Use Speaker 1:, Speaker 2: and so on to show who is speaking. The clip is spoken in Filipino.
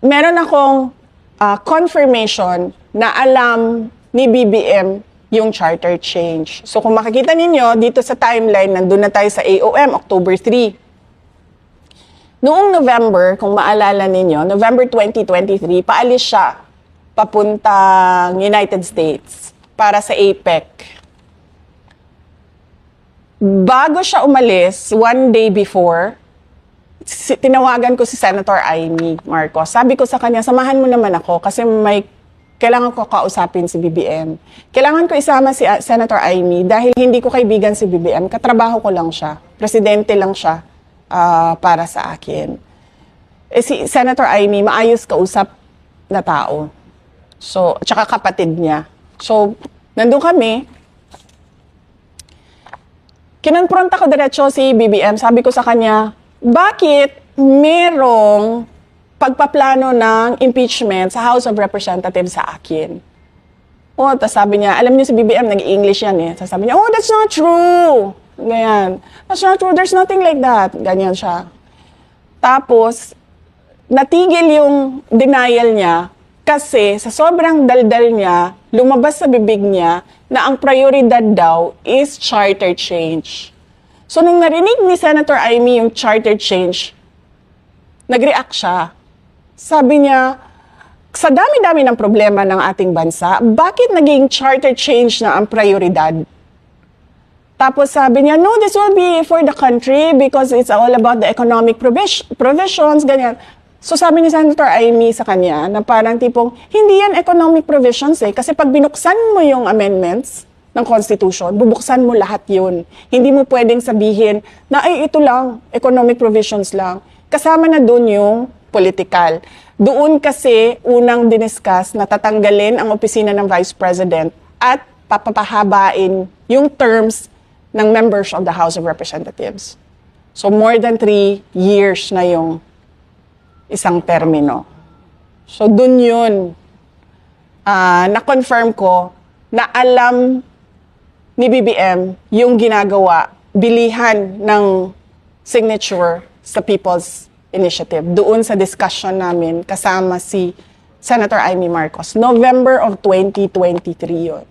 Speaker 1: Meron akong confirmation na alam ni BBM yung charter change. So kung makikita ninyo, dito sa timeline, nandun na tayo sa AOM, October 3. Noong November, kung maalala ninyo, November 2023, paalis siya papuntang United States para sa APEC. Bago siya umalis, one day before, tinawagan ko si Senator Amy Marcos. Sabi ko sa kanya, samahan mo naman ako kasi kailangan ko kausapin si BBM. Kailangan ko isama si Senator Amy dahil hindi ko kaibigan si BBM. Katrabaho ko lang siya. Presidente lang siya para sa akin. Si Senator Amy, maayos kausap na tao. So, tsaka kapatid niya. So, nandun kami. Kinonfront ako diretso si BBM. Sabi ko sa kanya, bakit merong pagpaplano ng impeachment sa House of Representatives sa akin? Oh, tapos sabi niya, alam niyo si BBM, nag-English yan eh. Tapos sabi niya, oh, that's not true. Ganyan. That's not true. There's nothing like that. Ganyan siya. Tapos, natigil yung denial niya kasi sa sobrang daldal niya, lumabas sa bibig niya na ang prioridad daw is charter change. So, nung narinig ni Senator Amy yung charter change, nag-react siya. Sabi niya, sa dami-dami ng problema ng ating bansa, bakit naging charter change na ang prioridad? Tapos sabi niya, no, this will be for the country because it's all about the economic provisions, ganyan. So sabi ni Senator Amy sa kanya na parang tipong, hindi yan economic provisions eh, kasi pag binuksan mo yung amendments ng Constitution, bubuksan mo lahat yun. Hindi mo pwedeng sabihin na, ay, ito lang, economic provisions lang. Kasama na doon yung political. Doon kasi unang diniscuss na tatanggalin ang opisina ng Vice President at papahabain yung terms ng members of the House of Representatives. So more than 3 years na yung isang termino. So doon yun, na-confirm ko na alam ni BBM yung ginagawa, bilihan ng signature sa People's Initiative. Doon sa discussion namin kasama si Senator Amy Marcos. November of 2023 yun.